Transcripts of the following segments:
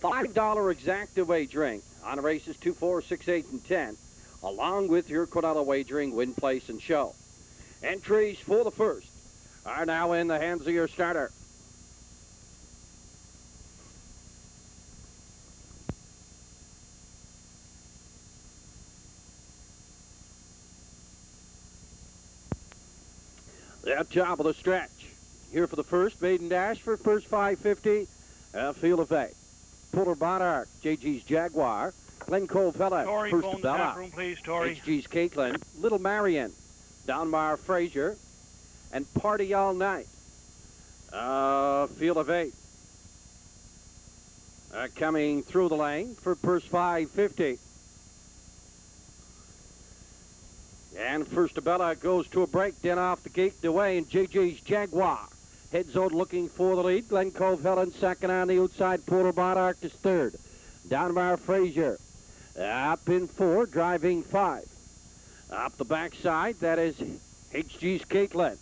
$5 exact wagering on races 2, 4, 6, 8, and 10, along with your $1 wagering, win, place, and show. Entries for the first are now in the hands of your starter. At top of the stretch. Here for the first, maiden dash for first 550. Field of Fate. Polar Monarch, JG's Jaguar. Glen Colvella, Tori, First phone Bella. tap room, please, Tori. HG's Caitlin. Little Marion. Donmar Fraser. And Party All Night. Field of 8. Coming through the lane for first 550. And First Bella goes to a break, then off the gate away, and JJ's Jaguar heads on looking for the lead. Glen Cove Helen second on the outside. Polar Monarch is third. Donmar Fraser up in 4, driving 5. Up the backside, that is HG's Caitlin.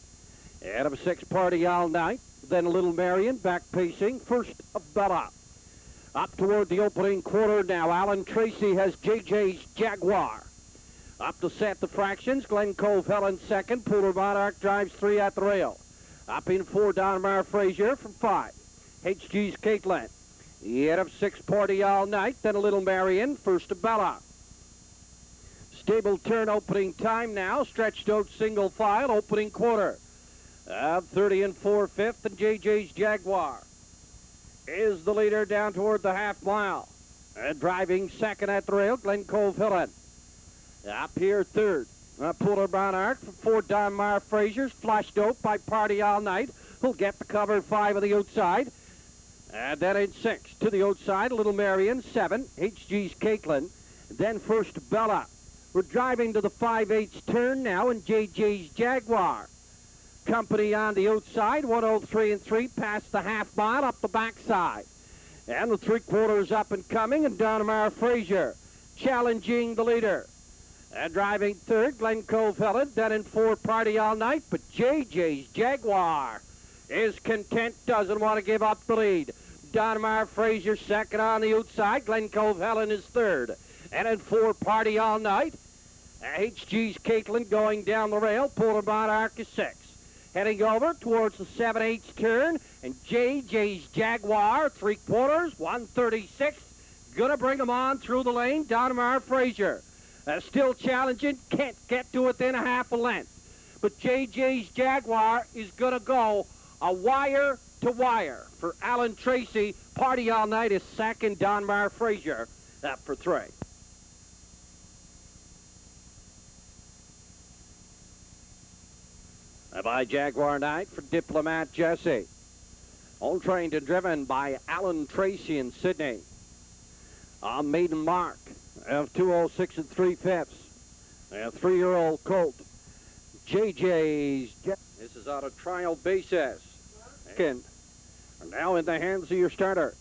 Out of 6, Party All Night. Then Little Marion back pacing. First Bella. Up toward the opening quarter now. Alan Tracy has JJ's Jaguar. Up to set the fractions. Glen Cove Helen second. Polar Monarch drives 3 at the rail. Up in 4, Donmar Fraser from 5. HG's Caitlin. Out of 6, Party All Night. Then a Little Marion. First Bella. Stable turn opening time now. Stretched out single file opening quarter. 30 and 4 fifth, and JJ's Jaguar is the leader down toward the half mile. Driving second at the rail, Glen Cove Helen. Up here third, Polar Monarch from 4, Donmar Fraser's flashed out by Party All Night, who'll get the cover 5 on the outside. And then in 6 to the outside, Little Marion, 7, HG's Caitlin. Then First Bella. We're driving to the 5/8 turn now, and JJ's Jaguar. Company on the outside, 103 and 3, past the half mile, up the backside. And the 3/4 up and coming, and Donmar Fraser challenging the leader. And driving third, Glen Cove Helen, then in 4, Party All Night, but JJ's Jaguar is content, doesn't want to give up the lead. Donmar Fraser second on the outside, Glen Cove Helen is third. And in 4, Party All Night, HG's Caitlin going down the rail, Polar Monarch is 6. Heading over towards the 7/8 turn, and JJ's Jaguar, 3/4, 136. Gonna bring him on through the lane, Donmar Fraser. Still challenging, can't get to within a half a length. But JJ's Jaguar is gonna go a wire to wire. For Alan Tracy, Party All Night is second, Donmar Fraser up for 3. By Jaguar Night for Diplomat Jesse. All trained and driven by Alan Tracy in Sydney. On maiden mark of 206 and 3 fifths. A 3-year-old colt. JJ's. This is on a trial basis. And now in the hands of your starter.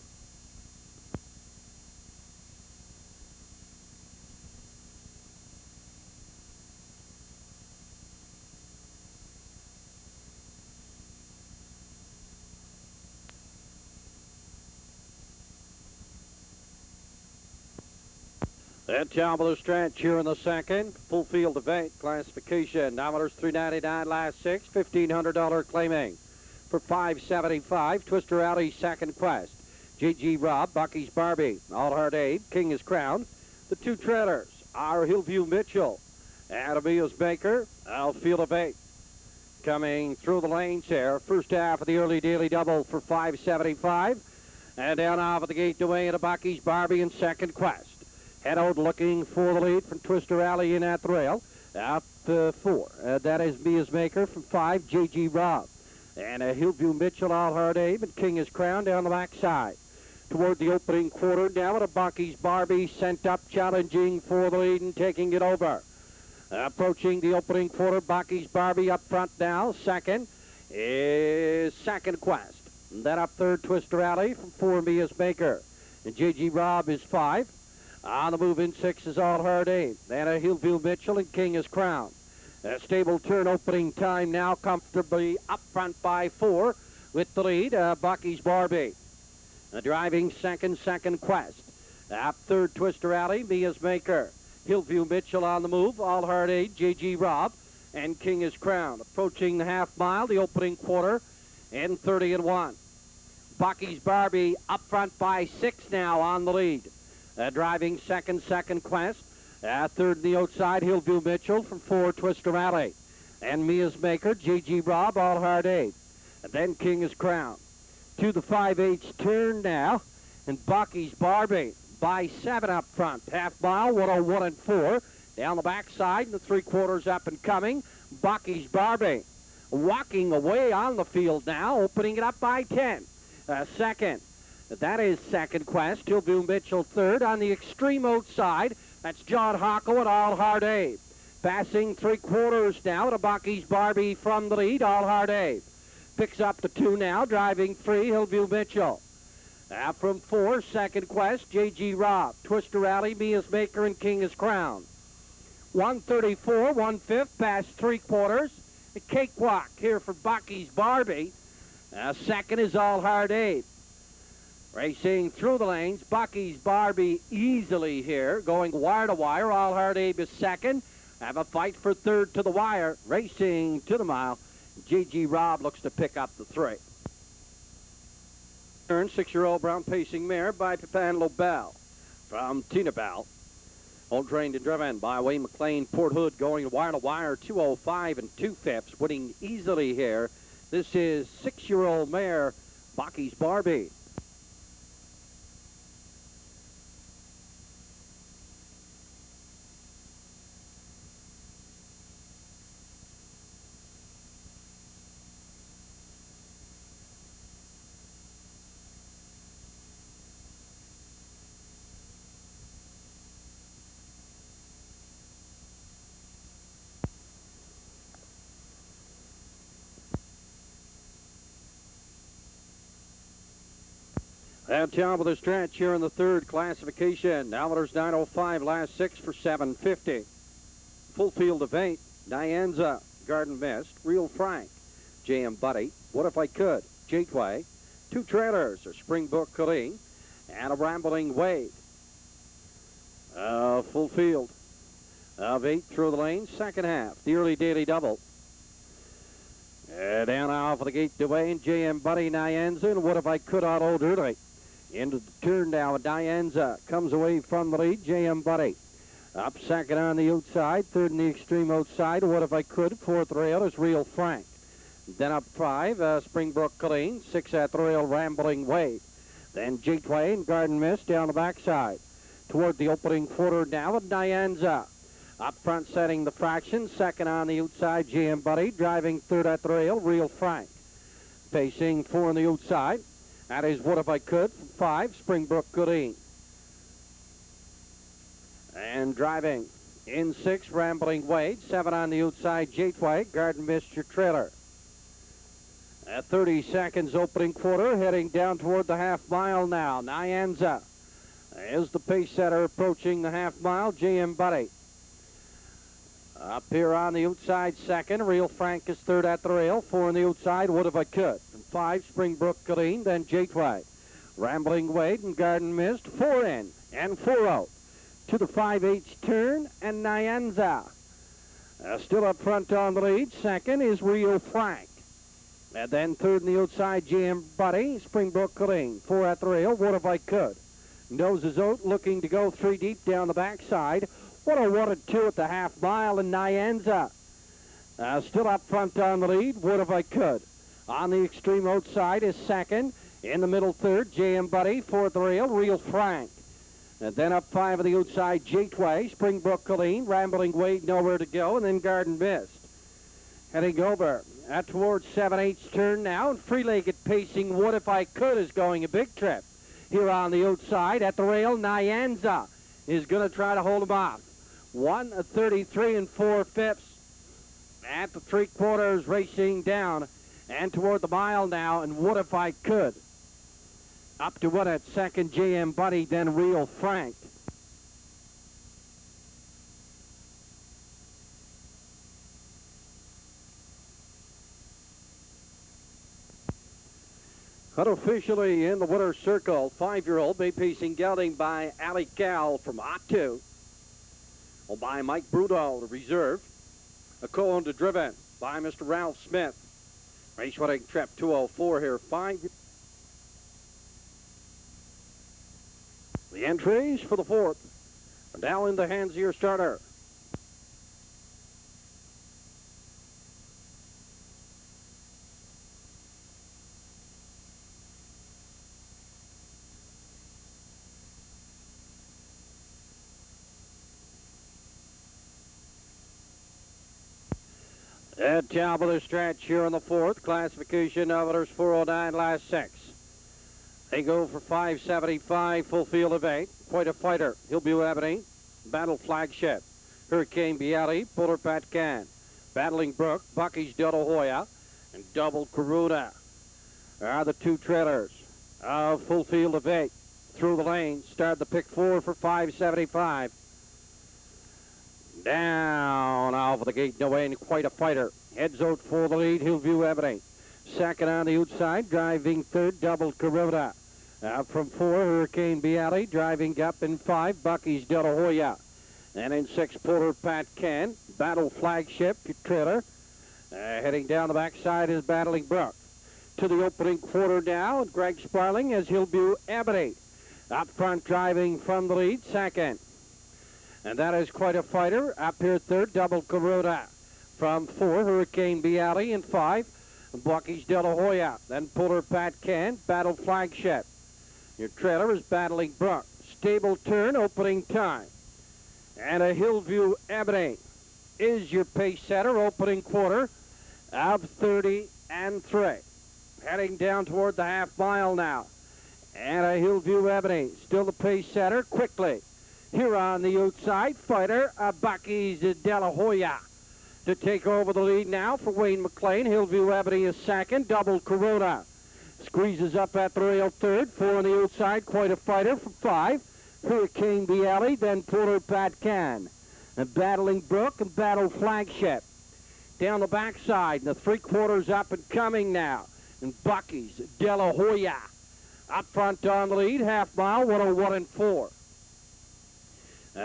At top of the stretch here in the second, full field of 8, classification, nominators $399 last 6, $1,500 claiming for $575. Twister Alley second quest, JG Rob, Bucky's Barbie, All Heart Aid, King is Crowned. The 2 trailers are Hillview Mitchell, Adamia's Baker, Field of 8. Coming through the lanes here, first half of the early daily double for $575, and down off of the gate away into Bucky's Barbie in second quest. Head out looking for the lead from Twister Alley in at the rail. Up 4. That is Mia's Maker from 5, JG Rob. And Hillview Mitchell, All Heart Abe, and King is Crowned down the backside. Toward the opening quarter, now at a Bucky's Barbie sent up, challenging for the lead and taking it over. Approaching the opening quarter, Bucky's Barbie up front now. Second is Second Quest. And then up third, Twister Alley from 4, Mia's Maker. And JG Rob is 5. On the move in 6 is All Heart Aid. Then a Hillview Mitchell and King is Crowned. A stable turn opening time now, comfortably up front by 4 with the lead, Bucky's Barbie. Driving second Quest. Up third, Twister Alley, Mia's Maker. Hillview Mitchell on the move, All Hard Aid, J.G. Robb, and King is Crowned. Approaching the half mile, the opening quarter, and 30-1. Bucky's Barbie up front by 6 now on the lead. Driving second Quest. Third in the outside, Hillview Mitchell from 4, Twister Alley. And Mia's Maker, J.G. Robb, All Hard Aid. And then King is Crowned. To the 5/8 turn now, and Bucky's Barbie by 7 up front. Half mile, 101 and 4. Down the backside, and the 3/4 up and coming. Bucky's Barbie walking away on the field now, opening it up by 10. Second, that is second Quest. Hillview Mitchell third. On the extreme outside, that's John Hocko and All Hard Aid. Passing 3/4 now to Bucky's Barbie from the lead, All Hard Aid. Picks up the 2 now, driving 3, Hillview Mitchell. From 4, second Quest, J.G. Robb, Twister Alley, Mia's Maker, and King is Crowned. 134, 1/5, past 3/4. A cakewalk here for Bucky's Barbie. Second is All Hard Aid. Racing through the lanes, Bucky's Barbie easily here, going wire to wire. All Hard Aid is second. Have a fight for third to the wire. Racing to the mile. J.G. Robb looks to pick up the 3. Turn 6-year-old brown pacing mare by Pepin Lobel from Tina Bell. All trained and driven by Wayne McLean. Port Hood going wire to wire, 205 and 2/5, winning easily here. This is 6-year-old mare, Bucky's Barbie. That job of the stretch here in the third classification. Now there's 9:05, last 6 for 750. Full field of 8. Nyanza, Garden Mist, Real Frank, J.M. Buddy, What If I Could, Gateway, 2 trailers, a Springbrook Colleen, and a Rambling Wave. Full field of 8 through the lane, second half, the early daily double. Down off of the gate, Dwayne, J.M. Buddy, Nyanza, and What If I Could on Old Early. Into the turn now, Nyanza comes away from the lead, J.M. Buddy. Up second on the outside, third in the extreme outside, What If I Could, fourth rail is Real Frank. Then up 5, Springbrook Colleen, 6 at the rail, Rambling Wave. Then Gateway and Garden Mist down the backside. Toward the opening quarter now with Nyanza. Up front setting the fraction, second on the outside, J.M. Buddy, driving third at the rail, Real Frank. Pacing 4 on the outside. That is What If I Could, 5, Springbrook Colleen. And driving in 6, Rambling Wade, 7 on the outside, Gateway, Garden Mist, your trailer. At 30 seconds opening quarter, heading down toward the half mile now. Nyanza is the pace setter approaching the half mile, J.M. Buddy. Up here on the outside second, Real Frank is third at the rail, 4 on the outside, What If I Could. 5, Springbrook Colleen, then Gateway. Rambling Wade and Garden Mist, 4 in and 4 out. To the 5/8 turn, and Nyanza. Still up front on the lead, second is Real Frank. And then third in the outside, J.M. Buddy, Springbrook Colleen, 4 at the rail, What If I Could. Noses out, looking to go 3 deep down the backside. 101 and 2 at the half mile, and Nyanza. Still up front on the lead, What If I Could. On the extreme outside is second. In the middle third, J.M. Buddy, 4 at the rail, Real Frank. And then up 5 of the outside, Gateway, Springbrook Colleen, Rambling Wade, nowhere to go, and then Garden Mist. Heading over towards 7/8 turn now, and free-legged pacing, What If I Could is going a big trip. Here on the outside at the rail, Nyanza is going to try to hold him off. 1:33 and 4/5 at the 3/4, racing down and toward the mile now, and What If I Could. Up to what at second, J.M. Buddy, then Real Frank. Unofficially in the winner's circle, 5-year-old Bay Pacing gelding by Ali Cal from Otto. By Mike Bruno, the reserve. A co-owned to driven by Mr. Ralph Smith. Race running trap 204 here. 5. The entries for the 4th are now in the hands of your starter. At top of the stretch here in the 4th, classification others 409, last 6. They go for 575, full field of 8. Quite a fighter. Hillview Ebony, Battle Flagship, Hurricane Bialy, Polar Patcan, Battling Brook, Bucky's De La Hoya, and Double Corona are the 2 trailers. Full field of 8. Through the lane, start the pick 4 for 575. Down off of the gate, no end, quite a fighter. Heads out for the lead, Hillview Ebony. Second on the outside, driving 3rd, Double Corona. From 4, Hurricane Bialy, driving up in 5, Bucky's De La Hoya. And in 6, Polar Patcan, Battle Flagship, trailer. Heading down the backside is Battling Brook. To the opening quarter now, Greg Sparling as Hillview Ebony. Up front, driving from the lead, 2nd. And that is quite a fighter. Up here 3rd, Double Corona. From 4, Hurricane Bialy, and 5, Bucky's De La Hoya. Then Polar Patcan, Battle Flagship. Your trailer is Battling Brook. Stable turn, opening time. And a Hillview Ebony is your pace setter, opening quarter of 30 and 3. Heading down toward the half mile now. And a Hillview Ebony, still the pace setter, quickly. Here on the outside, fighter, Bucky's De La Hoya to take over the lead now for Wayne McLean. Hillview Ebony is 2nd, Double Corona squeezes up at the rail 3rd. 4 on the outside, quite a fighter for 5. Hurricane Bialy, then Polar Patcan. And Battling Brook and Battle Flagship. Down the backside, and the 3/4 up and coming now. And Bucky's De La Hoya. Up front on the lead, half mile, 101 and 4.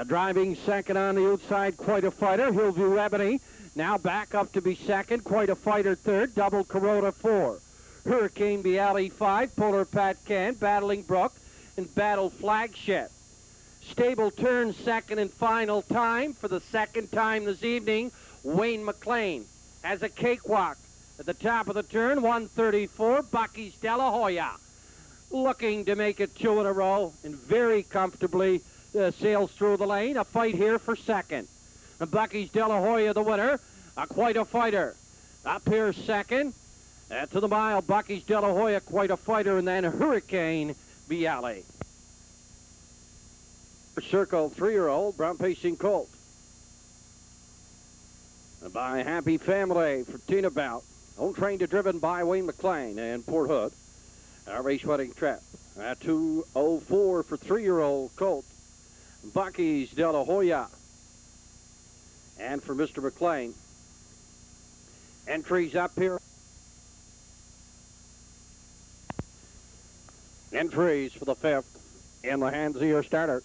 Driving 2nd on the outside, quite a fighter, Hillview Ebony. Now back up to be 2nd, quite a fighter 3rd, Double Corona 4. Hurricane Bialy 5, Polar Patcan, Battling Brook, and Battle Flagship. Stable turn, 2nd and final time for the 2nd time this evening. Wayne McLean has a cakewalk at the top of the turn, 134, Bucky's De La Hoya. Looking to make it 2 in a row and very comfortably sails through the lane. A fight here for 2nd. And Bucky's De La Hoya, the winner. Quite a fighter. Up here 2nd. To the mile, Bucky's De La Hoya, quite a fighter. And then Hurricane Bialy. Circle 3-year-old Brown Pacing Colt. By Happy Family for Tina Bout. Owned, trained, and driven by Wayne McLean and Port Hood. Race wedding trap. 204 for 3-year-old Colt. Bucky's De La Hoya. And for Mr. McLean. Entries up here. Entries for the 5th in the hands of your starter.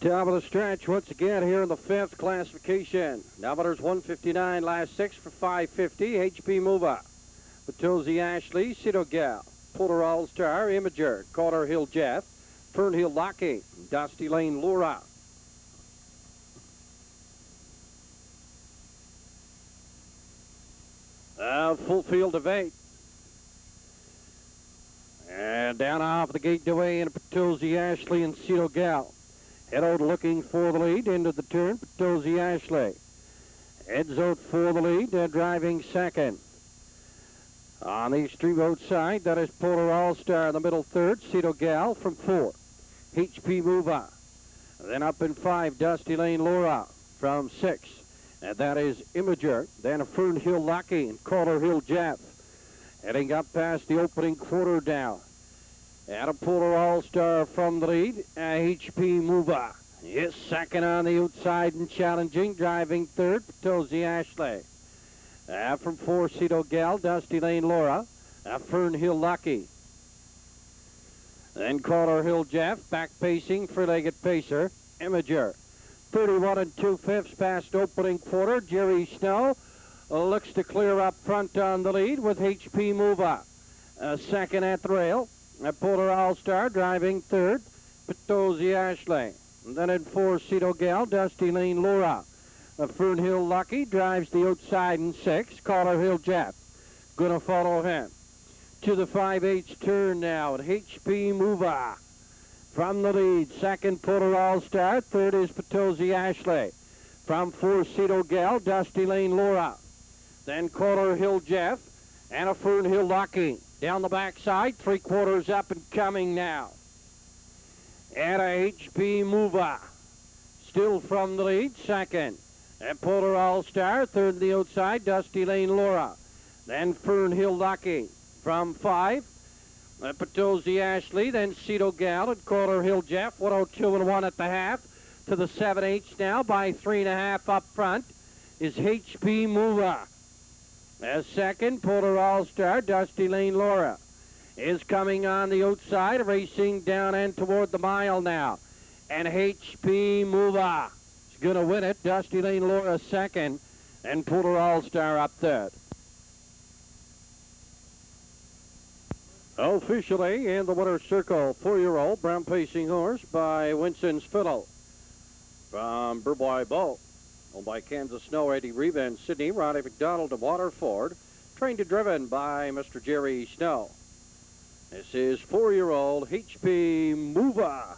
Top of the stretch once again here in the 5th classification. Nominators 159, last 6 for 550. HP Mova, Matosi Ashley, Cito Gal, Polar All-Star, Imager, Carter Hill Jeff, Fernhill Lockey, Dusty Lane Laura. Full field of 8. And down off the gate away in Matosi Ashley and Cito Gal. Head out looking for the lead into the turn, Matosi Ashley. Heads out for the lead, driving 2nd. On the extreme outside, that is Polar All-Star in the middle 3rd, Cito Gal from 4. HP Mova. Then up in 5, Dusty Lane Laura from 6. And that is Imager. Then Fern Hill Lucky and Calder Hill Jeff. Heading up past the opening quarter now. Polar All-Star from the lead. HP Mover is second on the outside and challenging. Driving third, Potosi Ashley. From 4, Cito Gal, Dusty Lane Laura. Fern Hill Lucky. Then Calder Hill Jeff, back pacing, three-legged pacer, Imager. 31 2/5 past opening quarter. Jerry Snow looks to clear up front on the lead with HP Mover. Second at the rail. Polar All-Star driving third, Potosi Ashley. And then in 4, Cito Gal, Dusty Lane Laura. Fern Hill Lucky drives the outside in 6, Calder Hill Jeff. Gonna follow him. To the 5/8 turn now at HP Mover. From the lead, second Polar All-Star, third is Potosi Ashley. From 4, Cito Gal, Dusty Lane Laura. Then Calder Hill Jeff and a Fern Hill Lucky. Down the backside, 3/4 up and coming now. And a HP Mover. Still from the lead, second. And Polar All-Star, third on the outside, Dusty Lane Laura. Then Fern Hill Lucky. From 5, Potosi Ashley, then Cito Gal and Calder Hill Jeff, 102-1 at the half. To the 7/8 now by 3.5 up front is HP Mover. As second, Polar All-Star, Dusty Lane Laura is coming on the outside, racing down and toward the mile now. And HP Mover is going to win it. Dusty Lane Laura second, and Polar All-Star up third. Officially in the winner's circle, 4-year-old brown pacing horse by Winston's Fiddle. From Burboy Bow, owned by Kansas Snow, Eddie Reva and Sydney, Ronnie McDonald and Waterford, trained and driven by Mr. Jerry Snow. This is 4-year-old HP Mover.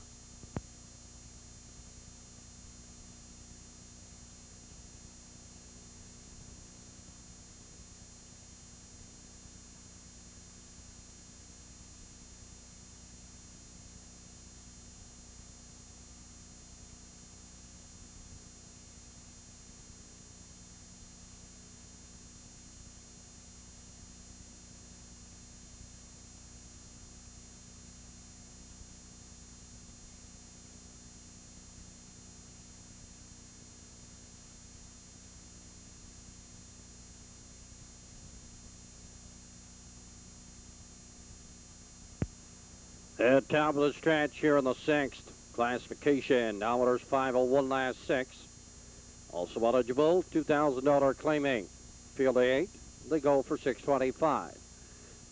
At top of the stretch here in the 6th classification, Dollars 501 last 6. Also eligible, $2,000 claiming. Field A8, they go for $625.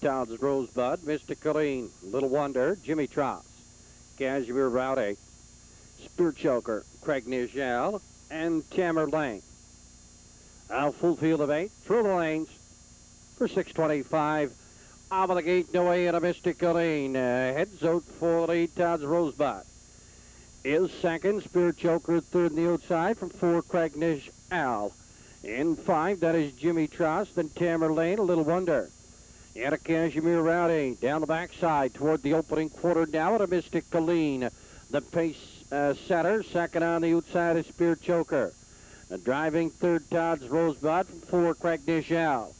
Todd's Rosebud, Mystic Colleen, Little Wonder, Jimmy Tross, Cashmere Rowdy, Spirit Choker, Craig Nichelle, and Tamer Lane. A full field of 8 through the lanes for $625. Out of the gate, no way in a Mystic Colleen. Heads out for the lead, Todd's Rosebud is second. Spirit Choker third on the outside from 4, Craig Nichelle. In 5, that is Jimmy Tross, then Tamer Lane, a Little Wonder. And a Cashmere Rowdy down the backside toward the opening quarter now at a Mystic Colleen. The pace setter, second on the outside is Spirit Choker. Driving third, Todd's Rosebud from 4, Craig Nichelle.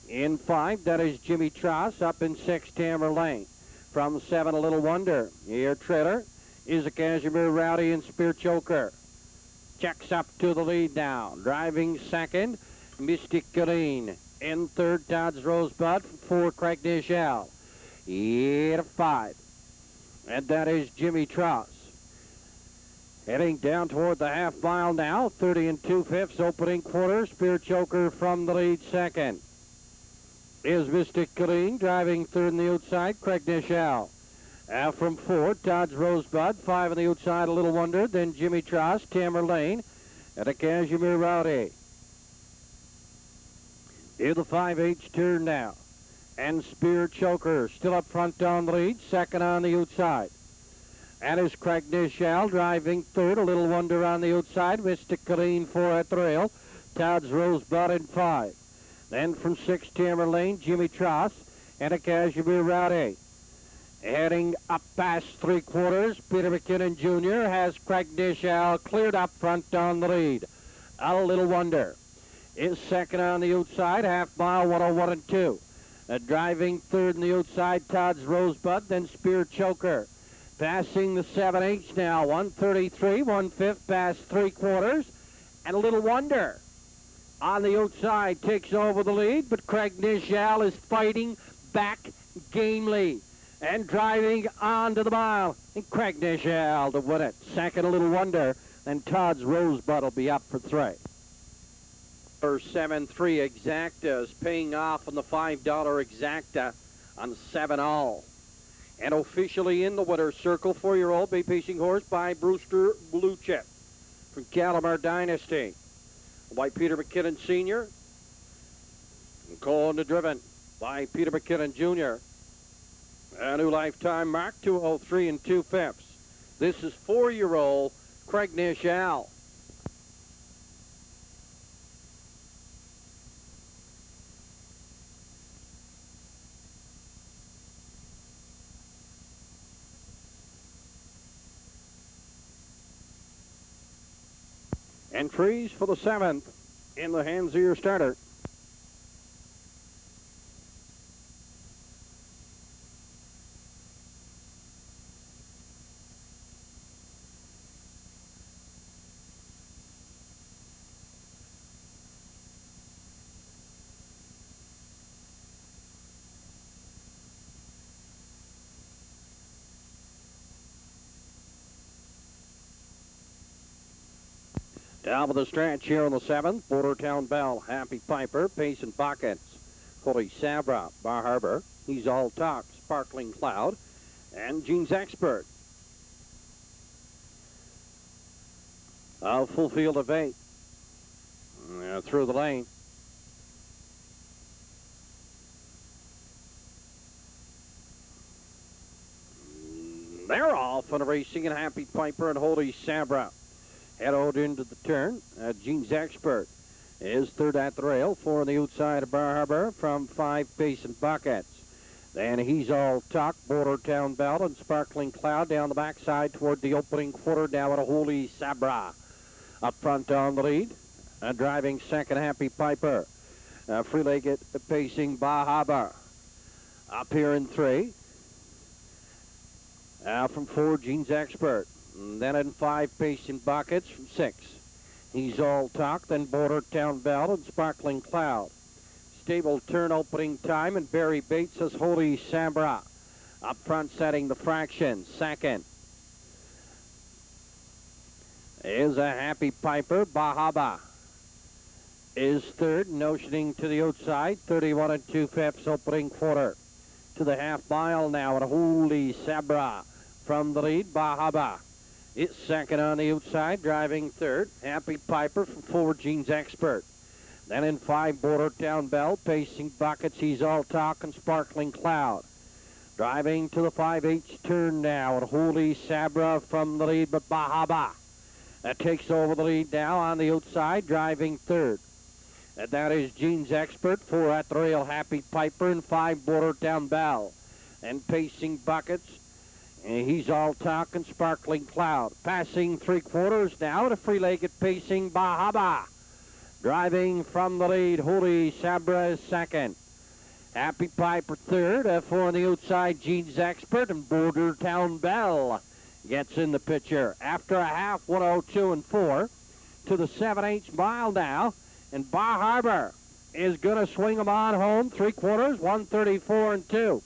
In 5, that is Jimmy Tross. Up in 6, Tamer Lane. From 7, a Little Wonder. Here, trailer is a Cashmere Rowdy and Spirit Choker. Checks up to the lead now. Driving second, Mystic Colleen. In third, Todd's Rosebud from 4, Craig Nichelle. In 5, and that is Jimmy Tross. Heading down toward the half mile now. 30 2/5 opening quarter. Spirit Choker from the lead second. Is Mystic Colleen driving third on the outside, Craig Nichelle. From 4, Todd's Rosebud, 5 on the outside, a Little Wonder, then Jimmy Tross, Tamer Lane, and a Cashmere Rowdy. In the 5/8 turn now, and Spirit Choker still up front on the lead, second on the outside. And is Craig Nichelle driving third, a Little Wonder on the outside, Mystic Colleen 4 at the rail, Todd's Rosebud in 5. Then from 6, Tamer Lane, Jimmy Tross, and a Cashmere Rowdy. Heading up past 3/4, Peter McKinnon Jr. has Craig Nichelle cleared up front on the lead. A Little Wonder is second on the outside, half mile 101 and 2. Driving third on the outside, Todd's Rosebud, then Spear Choker. Passing the 7/8 now, 133, 1/5 past 3/4. And A Little Wonder on the outside takes over the lead, but Craig Nichelle is fighting back gamely and driving onto the mile. And Craig Nichelle to win it. Second, A Little Wonder, and Todd's Rosebud will be up for 3. For 7-3 Exacta is paying off on the $5 Exacta on 7-all. And officially in the winner's circle, 4-year-old bay pacing horse by Brewster Blue Chip from Calamar Dynasty. By Peter McKinnon Sr. And Colin the Driven by Peter McKinnon Jr. A new lifetime mark, 203 and 2/5. This is 4-year-old Craig Nichelle. Entries for the 7th in the hands of your starter. Down with the stretch here on the 7th. Bordertown Bell, Happy Piper, Pace and Pockets. Holy Sabra, Bar Harbor. He's All Talk, Sparkling Cloud, and Gene's Expert. A full field of 8. Through the lane. They're off and racing, and Happy Piper and Holy Sabra head out into the turn. Gene's Expert is third at the rail, 4 on the outside of Bar Harbor from 5 Pace and Buckets. Then He's All Talk, Bordertown Bell, and Sparkling Cloud down the backside toward the opening quarter now at a Holy Sabra. Up front on the lead, driving second, Happy Piper. Free-legged pacing Bar Harbor. Up here in 3. From 4, Gene's Expert. And then in 5, Pace and Buckets from 6. He's All Talk, then Bordertown Bell and Sparkling Cloud. Stable turn opening time, and Barry Bates says Holy Sabra. Up front setting the fraction. Second is a Happy Piper. Bahaba is third, notioning to the outside. 31 and 2/5 opening quarter. To the half mile now, and Holy Sabra from the lead. Bahaba it's second on the outside, driving third. Happy Piper from 4, Gene's Expert. Then in 5, Bordertown Bell, Pacing Buckets, He's All Talk, and Sparkling Cloud. Driving to the 5/8 turn now, and Holy Sabra from the lead, but Bahaba that takes over the lead now on the outside, driving third. And that is Gene's Expert, 4 at the rail, Happy Piper, and 5, Bordertown Bell. And Pacing Buckets, and He's All Talk, and Sparkling Cloud. Passing 3/4 now, to free-legged pacing Bahaba. Driving from the lead, Holy Sabra is second. Happy Piper third, 4 on the outside, Gene's Expert, and Bordertown Bell gets in the picture. After a half, 102 and 4 to the 7/8 mile now, and Bar Harbor is going to swing them on home, 3/4, 134 and 2.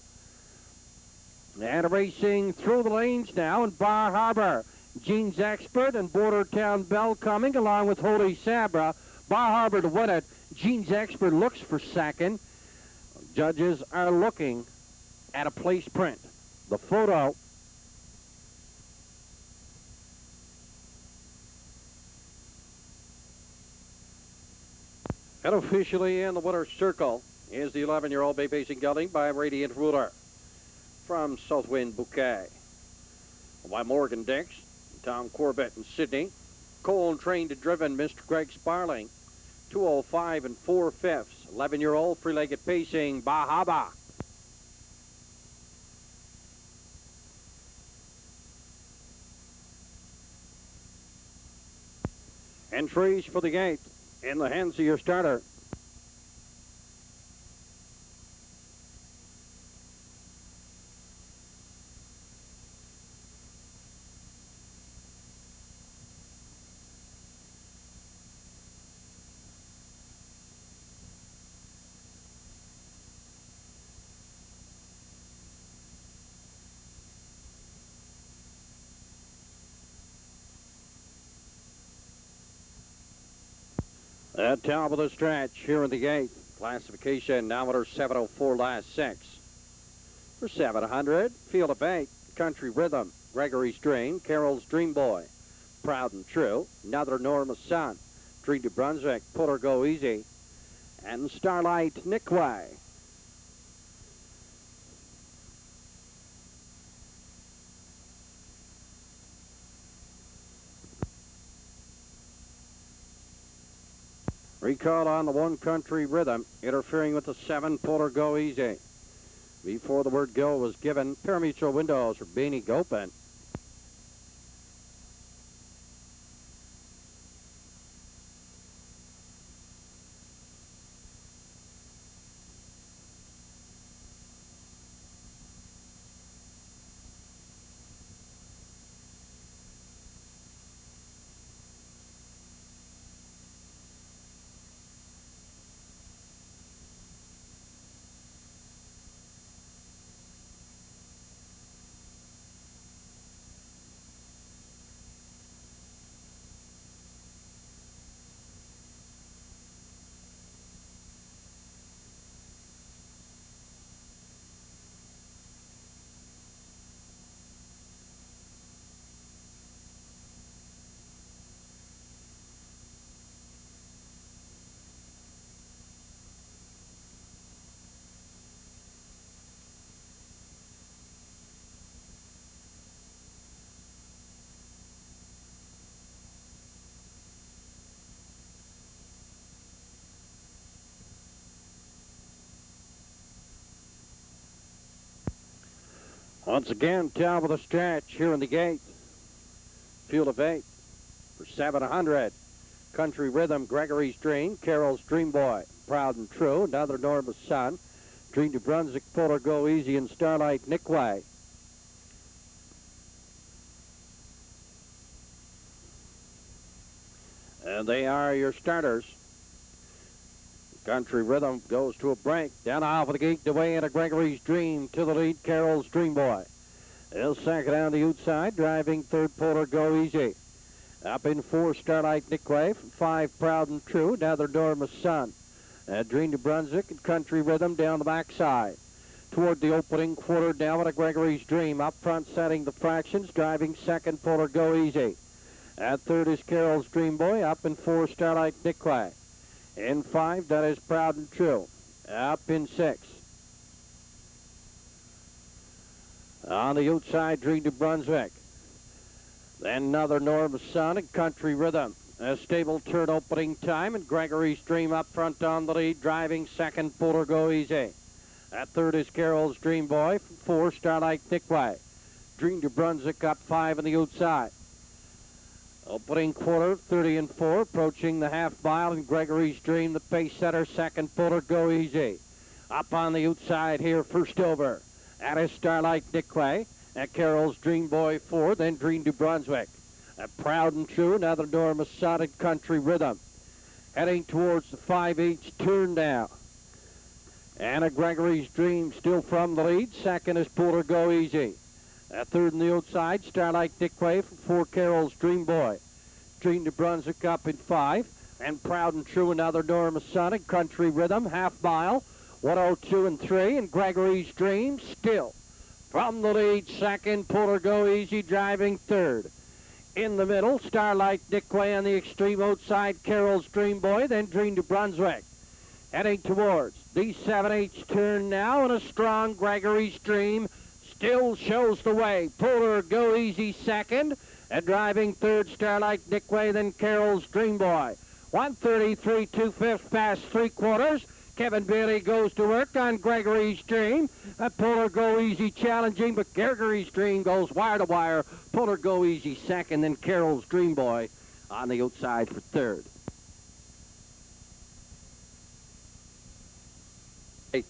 And racing through the lanes now, and Bar Harbor, Gene's Expert, and Bordertown Bell coming along with Holy Sabra. Bar Harbor to win it. Gene's Expert looks for second. Judges are looking at a place print. The photo. And officially in the winner's circle is the 11-year-old bay pacing gelding by Radiant Ruler from Southwind Bouquet. By Morgan Dix, Tom Corbett in Sydney. Cole trained and driven Mr. Greg Sparling, 205 and 4/5. 11-year-old free-legged pacing Bahaba. Entries for the 8th in the hands of your starter. At top of the stretch here in the 8th. Classification, nometer 704, last 6. For 700, Field of 8, Country Rhythm, Gregory's Dream, Carol's Dream Boy, Proud and True, Another Norma's Son, Dream to Brunswick, Pull Her Go Easy, and Starlight Nickway. Recall on the 1 Country Rhythm, interfering with the 7 Pull Her Go Easy. Before the word go was given, parimutuel windows for Beanie open. Once again, top of the stretch here in the 8th. Field of 8 for 700. Country Rhythm, Gregory's Dream, Carol's Dream Boy, Proud and True, Another Norma's Son, Dream to Brunswick, Pull Her Go Easy, and Starlight Nickway. And they are your starters. Country Rhythm goes to a break. Down off of the gate, away into Gregory's Dream. To the lead, Carol's Dream Boy. They'll second down the outside, driving 3rd, Pull Her Go Easy. Up in 4, Starlight Nickway. 5, Proud and True, Another Norma's Son. Dream to Brunswick and Country Rhythm down the backside. Toward the opening quarter, down into Gregory's Dream. Up front, setting the fractions, driving 2nd, Pull Her Go Easy. At 3rd is Carol's Dream Boy. Up in 4, Starlight Nickway. In 5, that is Proud and True. Up in 6. On the outside, Dream to Brunswick. Then Another Norma's Son and Country Rhythm. A stable turn opening time, and Gregory's Dream up front on the lead, driving 2nd, Pull Her Go Easy. At 3rd is Carol's Dream Boy. 4, Starlight Nickway. Dream to Brunswick up 5 on the outside. Opening quarter, 30 and 4, approaching the half mile, and Gregory's Dream, the pace setter, 2nd, Pull Her Go Easy. Up on the outside here, first over. That is Starlight Nickway. At Carol's Dream Boy 4, then Dream to Brunswick. At Proud and True, Another Norma's Son and Country Rhythm. Heading towards the 5 each turn now. And a Gregory's Dream still from the lead. 2nd is Pull Her Go Easy. At 3rd on the outside, Starlight Nickway from 4, Carol's Dream Boy. Dream to Brunswick up in 5. And Proud and True, Another Norma's Son and Country Rhythm, half mile. 102 and 3, and Gregory's Dream still from the lead. 2nd, Pull Her Go Easy, driving 3rd. In the middle, Starlight Nickway on the extreme outside, Carol's Dream Boy, then Dream to Brunswick. Heading towards the 7/8 turn now, and a strong Gregory's Dream still shows the way. Pull Her Go Easy 2nd, and driving 3rd, Starlight Nickway, then Carol's Dream Boy. 1:33, 2/5 past 3/4. Kevin Bailey goes to work on Gregory's Dream. Pull Her Go Easy challenging, but Gregory's Dream goes wire to wire. Pull Her Go Easy 2nd, then Carol's Dream Boy on the outside for third.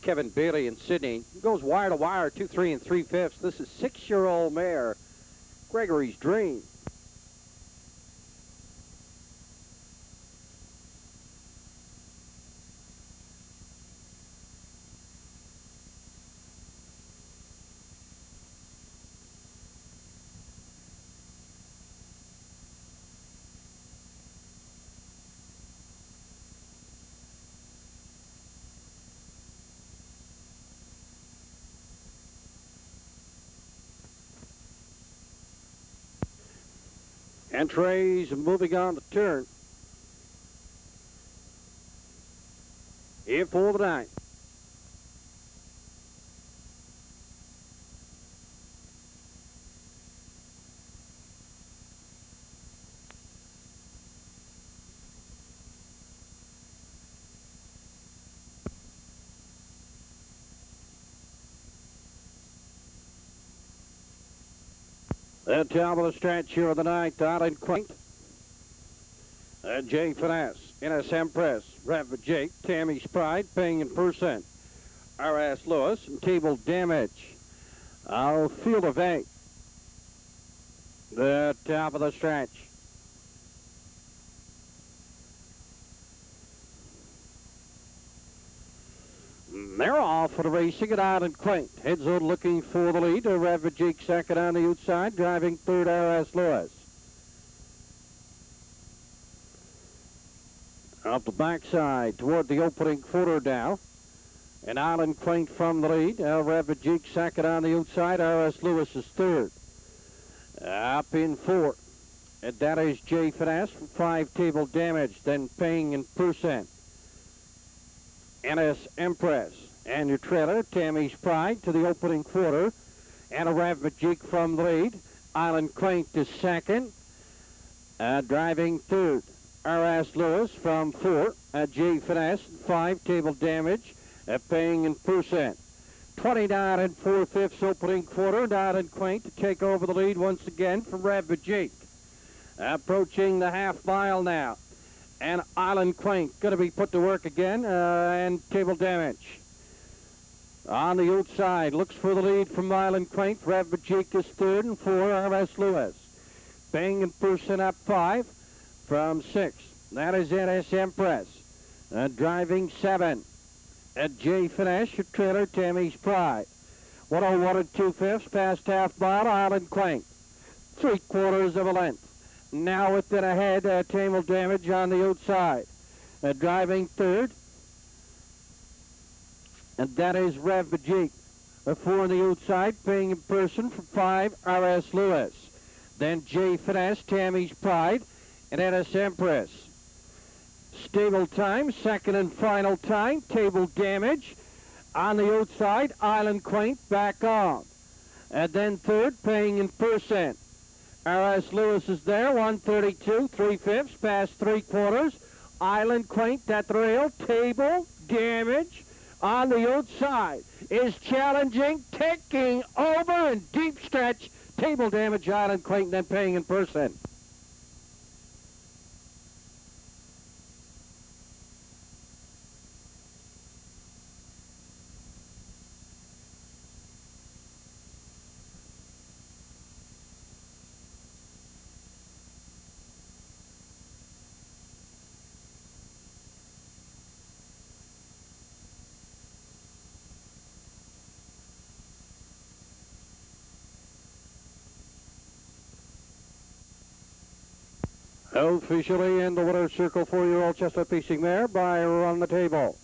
Kevin Bailey in Sydney goes wire to wire, 2, 3, and 3/5. This is 6-year-old mare, Gregory's Dream. Entries moving on the turn. Here for the 9. The top of the stretch here of the 9th, Tartan Quaint. J Finesse, NSM Press, Rev Jake, Tammy's Pride, Paying in Percent, R.S. Lewis, and Table Damage. Field of 8. The top of the stretch. They're off for the racing at Island Quaint. Heads on looking for the lead. Rev Jake second on the outside, driving third, R.S. Lewis. Up the backside toward the opening quarter now. And Island Quaint from the lead. Rev Jake second on the outside, R.S. Lewis is third. Up in fourth. And that is J Finesse for 5, Table Damage, then Paying in Percent. NS Empress and your trailer, Tammy's Pride, to the opening quarter. And a Rev Jake from the lead. Island Quaint is second. Driving third, R.S. Lewis from 4. J Finesse, 5, Table Damage, Paying in Percent. 29 and 4/5 opening quarter. Island Quaint to take over the lead once again from Rev Jake. Approaching the half mile now. And Island Quaint going to be put to work again, and Table Damage. On the outside, looks for the lead from Island Quaint. Rev Jake is third, and 4, R.S. Lewis. Paying in Percent up 5 from 6. That is NS Empress. Driving 7. At J Finesse, your trailer, Tammy's Pride. 101 and 2/5 past half mile, Island Quaint. 3/4 of a length. Now within ahead, Table Damage on the outside. Driving third. And that is Rev Jake. 4 on the outside, Paying in Person for 5, R.S. Lewis. Then J Finesse, Tammy's Pride, and NS Empress. Stable time, second and final time, Table Damage. On the outside, Island Quaint back on. And then third, Paying in Percent. R.S. Lewis is there, 132, 3/5 past 3/4. Island Quaint at the rail, Table Damage on the outside is challenging, taking over in deep stretch. Table Damage, Island Quaint, then Paying in Percent. Officially in the winner's circle, 4-year-old Chestnut Pacing there by Run the Table.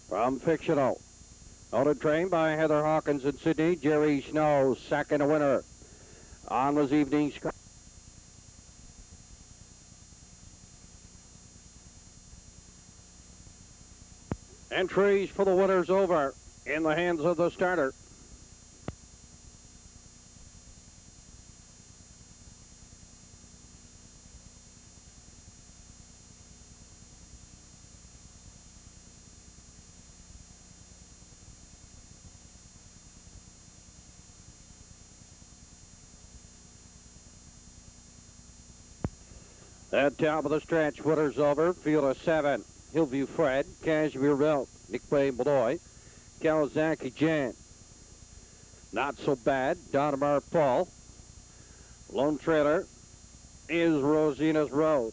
From Fictional. Owned trained by Heather Hawkins in Sydney. Jerry Snow, second winner on this evening's. Entries for the winners over in the hands of the starter. At top of the stretch, winners over. Field of 7. Hillview Fred, Cashmere Belt, Nick Bay Malloy, Kawasaki Jan. Not so bad. Donamar Paul. Lone trailer is Rosina's Road.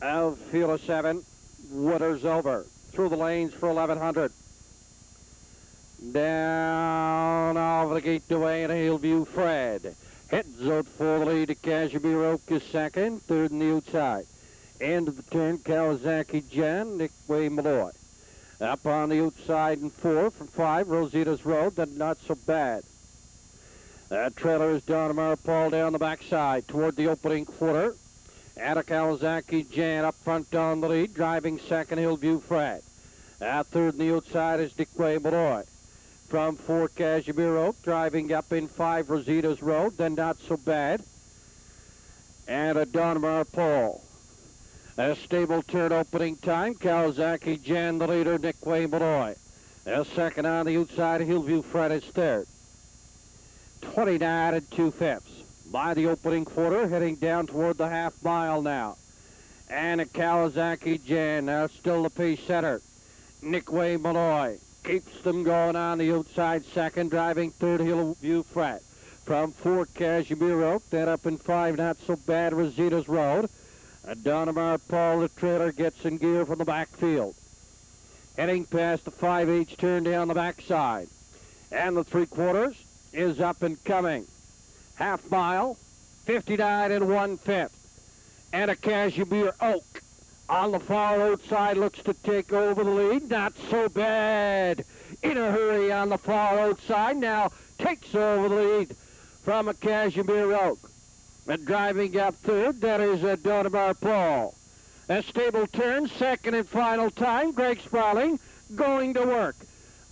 Of Field of 7, winners over. Through the lanes for 1100. Down off the gate away in Hillview Fred. Heads out for the lead to Cashmere Oak is second. Third in the outside. End of the turn, Kawasaki Jan, Nick Way Malloy. Up on the outside in 4 from 5, Rosita's Road, then not so bad. That trailer is Donamar Paul down the backside toward the opening quarter. And a Kawasaki Jan up front on the lead, driving second, Hillview Fred. At third in the outside is Nick Way Malloy. From 4, Cashmere Oak, driving up in 5, Rosita's Road, then not so bad. And a Donamar Paul. A stable turn opening time, Kawasaki Jan, the leader, Nick Way Malloy. A second on the outside, Hillview Fred is third. 29 2/5 by the opening quarter, heading down toward the half mile now. And a Kawasaki Jan, now still the pace setter. Nick Way Malloy keeps them going on the outside second, driving third, Hillview Fred. From 4, Cashmere Oak, then up in 5, not so bad, Rosita's Road. Donamar Paul, the trailer, gets in gear from the backfield. Heading past the 5H turn down the backside. And the 3/4 is up and coming. Half mile, 59 1/5. And a Cashmere Oak on the far outside looks to take over the lead. Not so bad. In a hurry on the far outside. Now takes over the lead from a Cashmere Oak. And driving up third, that is Donamar Paul. A stable turn, second and final time. Greg Sparling going to work.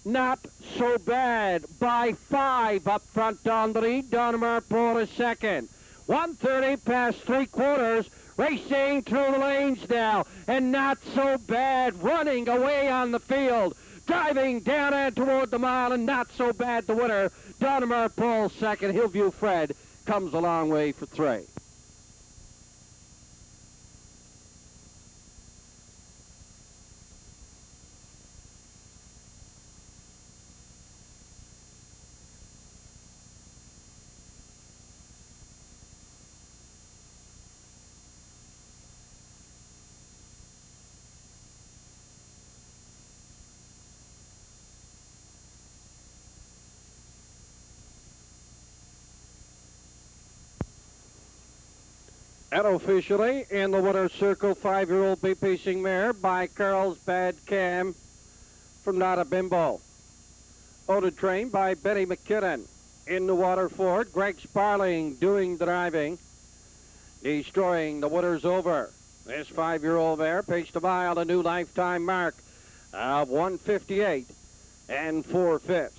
Not so bad by 5 up front on the lead. Donamar Paul is second. 1:30 past 3/4. Racing through the lanes now. And not so bad. Running away on the field. Driving down and toward the mile. And not so bad the winner. Donamar Paul second. Hillview Fred comes a long way for 3. And officially in the winner's circle, 5-year-old bay-pacing mare by Carl's Bad Cam from Nada Bimbo. Owner trained by Benny McKinnon. In the Waterford, Greg Sparling doing the driving, destroying the winner's over. This 5-year-old mare paced a mile, a new lifetime mark of 1:58 4/5.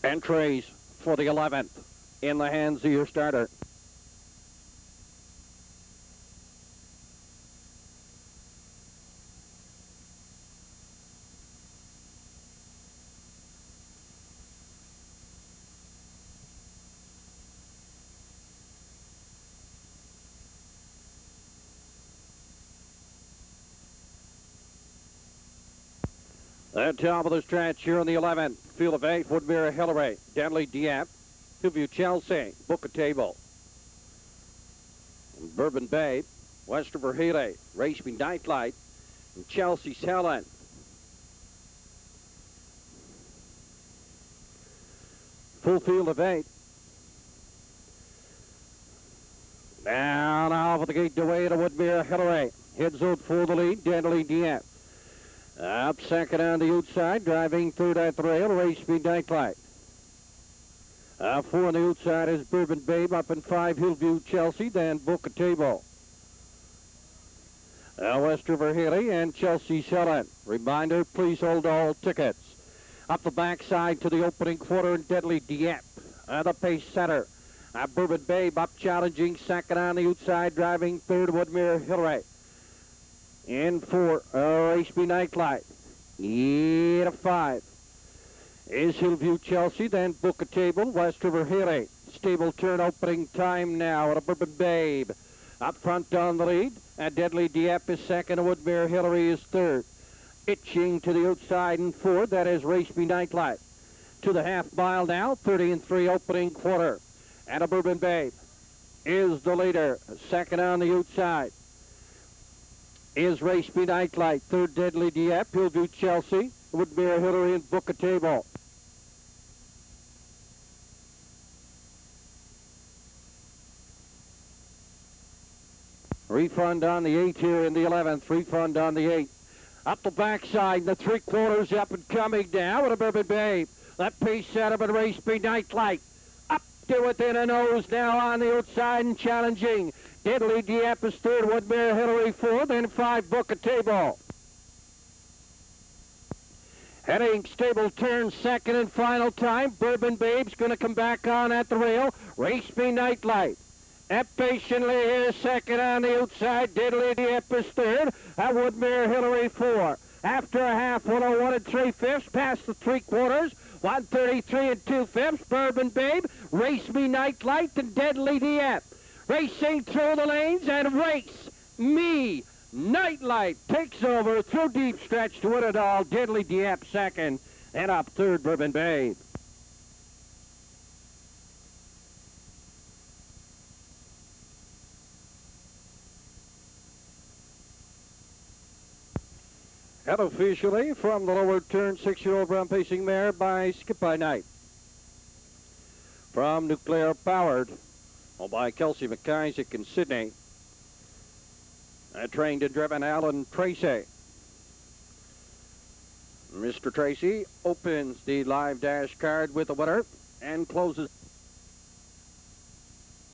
Entries for the 11th in the hands of your starter. At top of the stretch here in the 11th, field of 8, Woodmere Hillary, Deadly Dieppe, Hillview Chelsea, Book a Table, Bourbon Bay, West River Healy, Race Me Nightlight, and Chelsea's Helen. Full field of 8. Down off of the gate away to Woodmere Hillary. Heads out for the lead, Deadly Dieppe. Up second on the outside, driving third at the rail, Race Speed Nightlight. 4 on the outside is Bourbon Babe, up in 5, Hillview Chelsea, then Book a Table. West River Healy and Chelsea's Helen. Reminder, please hold all tickets. Up the backside to the opening quarter, Deadly Dieppe, the pace setter. Bourbon Babe up challenging second on the outside, driving third, Woodmere Hillary. In four, Race Be Nightlight. 8 of 5 is Hillview Chelsea, then Book a Table, West River Haley. Stable turn opening time now at a Bourbon Babe. Up front on the lead, Deadly Dieppe is second, Woodmere Hillary is third. Itching to the outside in fourth, that is Race Be Nightlight. To the half mile now, 30 3 opening quarter. And a Bourbon Babe is the leader. Second on the outside is Race Be Nightlight. Third, Deadly Dieppe. Hillview Chelsea. Woodmere Hillary and Book a Table. Refund on the 8 here in the 11th. Refund on the 8. Up the backside, the 3/4 up and coming now with a Bourbon Babe. That pace set up at Race Be Nightlight. Up to within a nose now on the outside and challenging. Deadly Dieppe is third, Woodmere Hillary fourth, and 5 Book a Table. Heading stable turn second and final time. Bourbon Babe's going to come back on at the rail. Race Be Nightlight. Patiently here, second on the outside. Deadly Dieppe is third. Woodmere Hillary 4. After a half, 101 and 3/5, past the 3/4. 133 and 2/5. Bourbon Babe, Race Me Nightlight, and Deadly Dieppe. Racing through the lanes, and Race Me Nightlight takes over through deep stretch to win it all. Deadly Dieppe second, and up third, Bourbon Babe. And officially from the lower turn, 6-year-old brown pacing mare by Skip by Night. From Nuclear Powered, owned by Kelsey McIsaac in Sydney. Trained and driven Alan Tracy. Mr. Tracy opens the live dash card with the winner and closes.